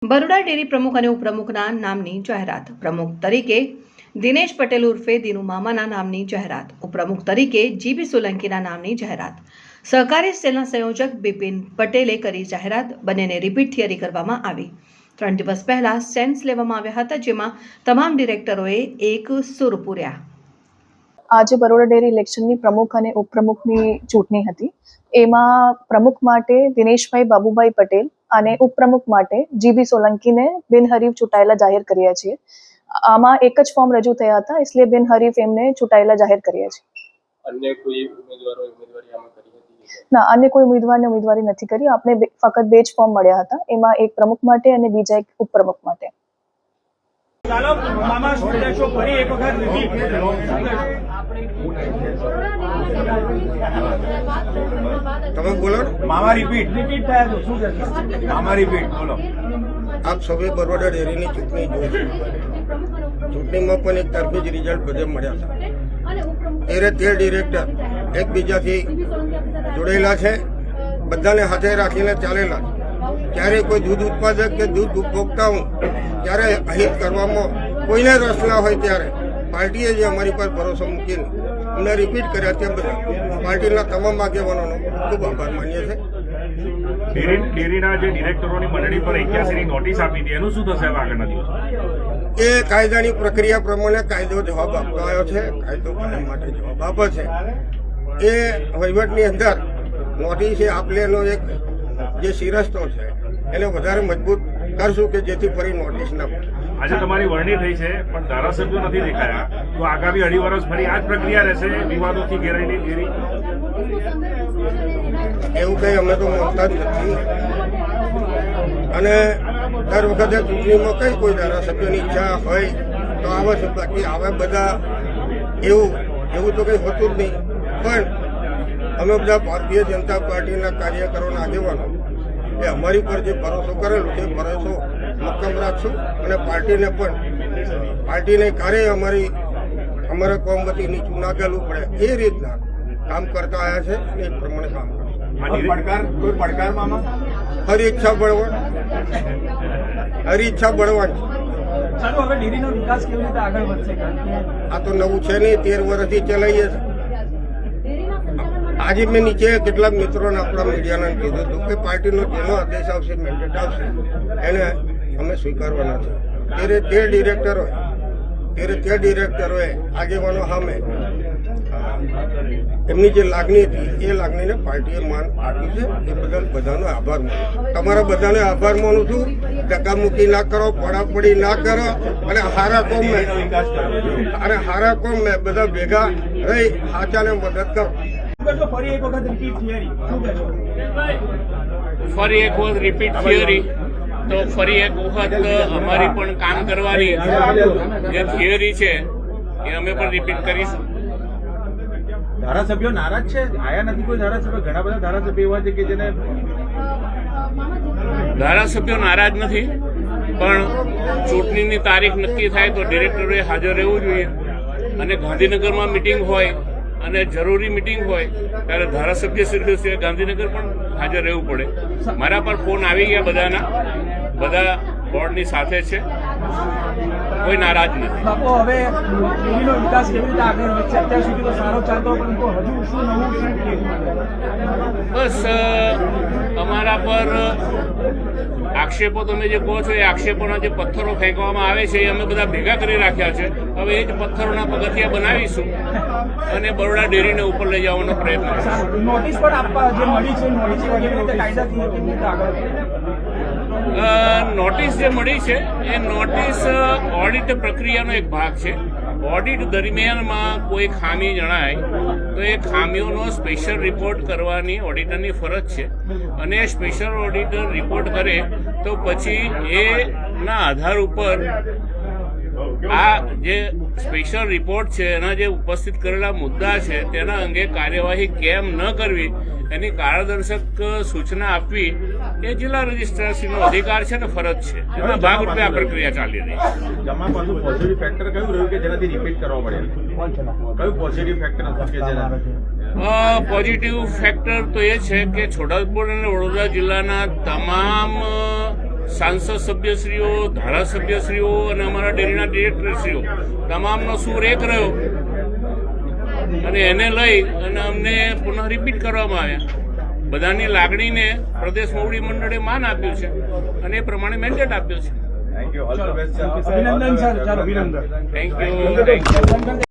Baroda dairy પ્રમુખ અને ઉપપ્રમુખના નામની જાહેરાત. પ્રમુખ તરીકે દિનેશ પટેલ ઉર્ફે દિનુ મામાના નામની જાહેરાત. ઉપપ્રમુખ તરીકે જીબી સોલંકીના નામની જાહેરાત. સહકારી સેલના સંયોજક બિપિન પટેલે કરી જાહેરાત. બંનેને રિપીટ થિયરી કરવામાં આવી. 3 દિવસ પહેલા સેન્સ લેવામાં આવ્યા હતા, જેમાં તમામ ડિરેક્ટરોએ એક સુર પૂર્યા. આજે બરોડા ડેરી ઇલેક્શનની પ્રમુખ અને ઉપપ્રમુખની ચૂંટણી હતી. એમાં પ્રમુખ માટે દિનેશભાઈ બાબુભાઈ પટેલ અને ઉપપ્રમુખ માટે જીબી સોલંકીને બિનહરીફ ચૂંટાયેલા જાહેર કર્યા છે. આમાં એક જ ફોર્મ રજૂ થયા હતા, એટલે બિનહરીફ એમને ચૂંટાયેલા જાહેર કર્યા છે. અન્ય કોઈ ઉમેદવારી આમાં કરી હતી? ના, અન્ય કોઈ ઉમેદવારને ઉમેદવારી નથી કરી. આપણે ફક્ત 2 જ ફોર્મ મળ્યા હતા, એમાં એક પ્રમુખ માટે અને બીજા એક ઉપપ્રમુખ માટે. ચાલો મામા શો ફરી એક વખત તમે બોલો. મામા રિપીટ થયા તો શું કહેશો? મામા રિપીટ બોલો. આપ સૌએ બરોડા ડેરીની ચૂંટણી જોઈ. ચૂંટણીમાં પણ એક તરફી જ રિઝલ્ટ બધે મળ્યા હતા. 13 ડિરેક્ટર એકબીજાથી જોડેલા છે, બધાને હાથે રાખીને ચાલેલા છે. ક્યારે કોઈ દૂધ ઉત્પાદક કે દૂધ ઉપભોક્તાઓ ત્યારે અહિત કરવામાં કોઈને રસ ના હોય ત્યારે પાર્ટીએ જે અમારી પર ભરોસો મૂકીને અમને રિપીટ કર્યા તે બધા પાર્ટીના તમામ આગેવાનોનો ખૂબ આભાર માનીએ છીએ. ડેરીના જે ડિરેક્ટરોની મંડળી પર 81ની નોટિસ આપી હતી, એનું શું થશે આગળના દિવસો? એ કાયદાની પ્રક્રિયા પ્રમાણે કાયદો જવાબ આપતો આવ્યો છે. કાયદો કાયમ માટે જવાબ આપે છે. એ વહીવટની અંદર નોટિસ એ આપલેનો એક જે શિરસ્તો છે એને વધારે મજબૂત કરશું કે જેથી ફરી નોટિસ ના મળે. આજે તમારી વરણી થઈ છે, પણ ધારાસભ્યો નથી દેખાયા, તો આગામી 2.5 વર્ષ ફરી આ જ પ્રક્રિયા રહેશે, વિવાદોથી ઘેરાયેલી ડેરી? એવું કંઈ અમે તો માનતા જ નથી. અને દર વખતે ચૂંટણીમાં કઈ કોઈ ધારાસભ્યોની ઈચ્છા હોય તો આવે છે, બાકી આવે બધા એવું તો કંઈ હોતું જ નહીં. પણ અમે બધા ભારતીય જનતા પાર્ટીના કાર્યકરોના આગેવાનો એ અમારી પર જે ભરોસો કરેલો છે ભરોસો મક્કમ રાખશું અને પાર્ટીને ક્યારેય અમારા કોમ વતી નીચું ના ગયેલું પડે એ રીતના કામ કરતા આવ્યા છે અને એ પ્રમાણે કામ કોઈ પડકારમાં હરી ઈચ્છા બળવાની. ચાલો હવે ડેરીનો વિકાસ કેવી રીતે આગળ વધશે? આ તો નવું છે નહીં, 13 વર્ષથી ચલાવીએ છીએ. આજે મેં નીચે કેટલાક મિત્રોને આપણા મીડિયાને કીધું હતું કે પાર્ટીનો જેનો આદેશ આવશે, મેન્ડેટ આવશે, એને અમે સ્વીકારવાના છે. 13 ડિરેક્ટરોએ આગેવાનો સામે એમની જે લાગણી હતી એ લાગણીને પાર્ટીએ માન આપ્યું છે. એ બદલ બધાનો આભાર માનું. તમારા બધાને આભાર માનું છું. ધક્કામુક્કી ના કરો, પડાપડી ના કરો અને હારા કોમ મેં બધા ભેગા રહી સાચાને મદદ કરો. ફરી એક વખત રિપીટ થિયરી શું કહેશો? ફરી એક વખત રિપીટ થિયરી તો ફરી એક વખત અમારી પણ કામ કરવાની જે થિયરી છે એ અમે પણ રિપીટ કરીશું. ધારાસભ્યો નારાજ છે? આયા નથી કોઈ ધારાસભ્ય? ઘણા બધા ધારાસભ્યો એવા છે કે જેને ધારાસભ્યો નારાજ નથી, પણ ચૂંટણીની તારીખ નક્કી થાય તો ડિરેક્ટરોએ હાજર રહેવું જોઈએ. અને ગાંધીનગરમાં મિટિંગ હોય અને જરૂરી મિટિંગ હોય ત્યારે ધારાસભ્ય શ્રી ગાંધીનગર પણ હાજર રહેવું પડે. મારા પર ફોન આવી ગયા બધાના, બધા બોર્ડની સાથે છે, કોઈ નારાજ નથી. બાપુ, હવે ડેરીનો વિકાસ કેવી રીતે આગળ વધશે? અત્યાર સુધી તો સારો ચાલતો, પરંતુ હજુ શું નવું શું? બસ અમારા પર આક્ષેપો તમે જે કહો છો એ આક્ષેપોના જે પથ્થરો ફેંકવામાં આવે છે એ અમે બધા ભેગા કરી રાખ્યા છે. હવે એ જ પથ્થરોના પગથિયા બનાવીશું અને બરોડા ડેરીને ઉપર લઈ જવાનો પ્રયત્ન કરીશું. નોટિસ પણ આપવા જે મળી છે, નોટિસ કેવી રીતે કાયદાકીય કેવી રીતે આગળ? નોટિસ જે મળી છે એ નોટિસ ઓડિટ પ્રક્રિયાનો એક ભાગ છે. ઓડિટ દરમિયાનમાં કોઈ ખામી જણાય તો એ ખામીઓનો સ્પેશિયલ રિપોર્ટ કરવાની ઓડિટરની ફરજ છે. અને એ સ્પેશિયલ ઓડિટર રિપોર્ટ કરે તો પછી એના આધાર ઉપર આ જે સ્પેશિયલ રિપોર્ટ છે એના જે ઉપસ્થિત કરેલા મુદ્દા છે તેના અંગે કાર્યવાહી કેમ ન કરવી એની કારણદર્શક સૂચના આપવી એ જિલ્લા રજિસ્ટ્રારશ્રીનો અધિકાર છે ને ફરજ છે. એના ભાગરૂપે આ પ્રક્રિયા ચાલી રહી છે. જમા પાછું પોઝિટિવ ફેક્ટર કયું રહ્યું કે જેનાથી રિપીટ કરવા પડે? કયું પોઝિટિવ ફેક્ટર હતું કે જેના? પોઝિટિવ ફેક્ટર તો એ છે કે છોટાઉદેપુર અને વડોદરા જિલ્લાના તમામ સાંસદ સભ્યશ્રીઓ, ધારાસભ્યશ્રીઓ અને અમારા ડેરીના ડિરેક્ટરશ્રીઓ તમામનો સૂર એક રહ્યો અને એને લઈ અને અમને પુનઃ રિપીટ કરવામાં આવ્યા. બધાની લાગણીને પ્રદેશ મોવડી મંડળે માન આપ્યું છે અને એ પ્રમાણે મેન્ડેટ આપ્યો છે. Thank you. All the best. અભિનંદન સર, ચાલો અભિનંદન. Thank you.